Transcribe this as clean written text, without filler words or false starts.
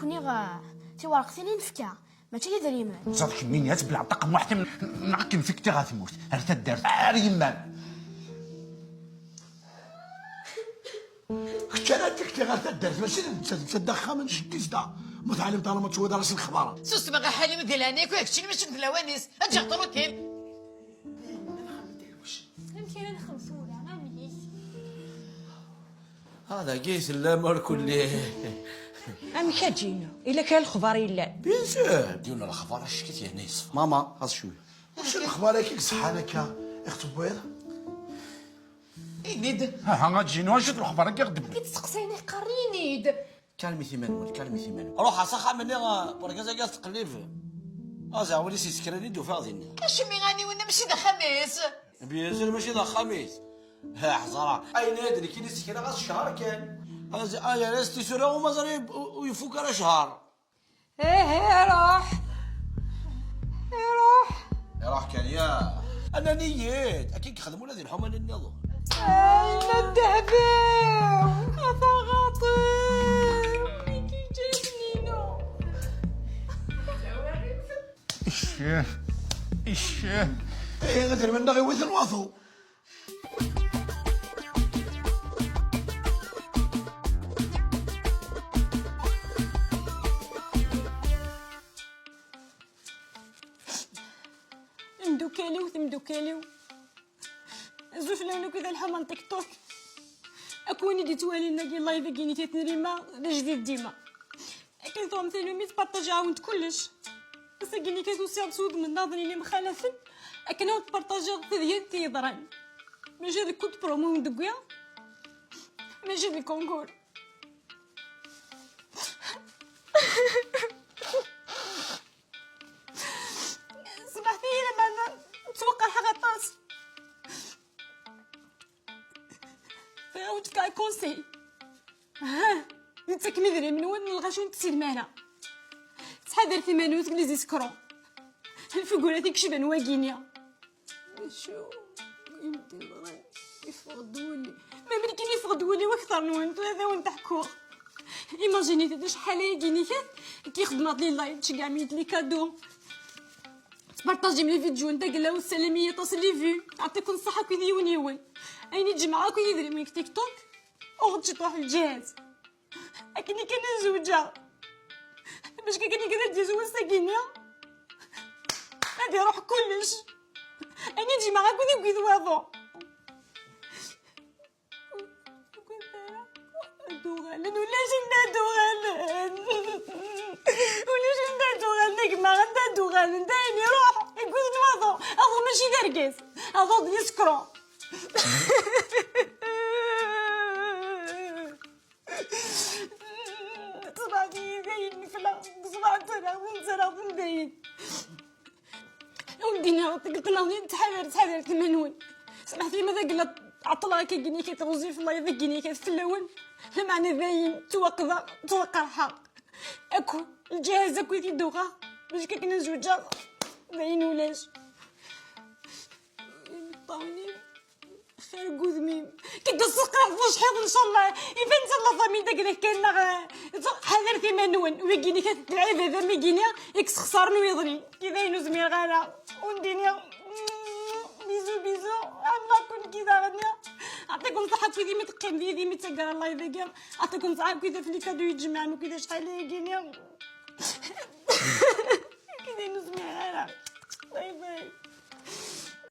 كوني تي ورقتين نفكا ماشي لي دريمان. صافي منين تبلع طقم واحد نعكن فيك تي غتموت. هل تدار يمان كنت انا تكتي غير تدارت ماشي تدخل من شتي زدا متعلم طالما تشوي راسي الخباره سوس بغا حالي ديال هناك وهادشي ماشي في الوانيس اجي عطلو كيل يمكن نخلصوا ولا غنميت. هذا قيس لا ماركو اللي أمي كتجينا إلا كان الخبار يلا بيان سور ديونا الخبار شكيت يعني يصفى ماما هاز شويه واش الاخبار هكاك صحالك يا اخت بويضه نيد ها غتجيني واش الاخبار كي غدبر كتسقسيني قري نيد. كالمي ثمانون كالمي ثمانون روح اصاحا مني وركزا قاس تقليب زعولي سي سكراني دو فاضينا اش مي غاني وانا ماشي دا خميس بيان سور ماشي ذا خميس ها حزرا اي نادري كي نسكر غاس شهر كان انا رستي سورا وما زال ويفوق على شهر إيه روح راح كان يا انا نيت اكيد خدموا هذه الحمى للنظام أين الذهبي أفغاطي كي جنينو الشاه ايه غدير من غير وثن واثو مدوكاليو ثمدوكاليو زوج لونو كذا الحمان تيك توك اكوني دي توالينا كي لايف كيني تيتنريما دا جديد ديما كي ثوم ثاني ميت بارطاجي عاونت كلش بس كيني كيتو سير سود من ناظرين اللي مخالفين اكنو تبارطاجي تذيان تيضران ماشي هذاك كنت برومو من دكيا ماشي دي كونكور سمحتي لما نتوقع حغطاس فغاوت كاي كونسي ها انت كمدري من وين الغاشون تسلمانا تحضر ثمانوت كليزي سكرون الفقولة كشبان واقينيا شو يمدي يفقدولي ما ملكين يفقدولي واكثر نوانت هذا وين تحكو ايماجيني تدا شحال يجيني كي خدمات لي اللايف تشكاع ميت لي كادو تبارطاجي من الفيديو نتا قلا والسلاميه تصل لي في يعطيكم الصحه كي ديون يون ايني تجمعوا كي يدري من تيك توك وغتشي تروح الجهاز اكني كان زوجه باش كي كاني كذا تزوج ساكينه غادي يروح كلش ايني نجي معاك ودي كيدواضو دوغالن ولا جندا دوغالن ولا جندا دوغالن نجمع غندا دوغالن دايني روح يقول نواضو اضو ماشي درقيس اضو يسكرو صباحي داين فلا صباح ترى داين ولدينا قلت لها تحرر ثمانون سمحتي ماذا قلت عطلها كي جيني كي تغزي في الله اذا جيني كي تفلون المعنى ذاين توقعها اكو الجهاز اكو يدوغا باش كي كنا زوجا ذاين ولاش طاوني خير قذميم كي تسقى فوش حيض ان شاء الله اذا انت الله ضمين داك كان حذر ثمانون ويجيني كتلعب هذا ما يجيني يكس خسرني ويضري كي ذاين زمير غالا ونديني بيزو الله كون كذا غنيا اعطيكم الصحه كي ديما تقيم ديما تقرا الله يذكر اعطيكم الصحه كذا في لي كادو يتجمعوا كذا شحال يجيني كذا نسمع غير باي باي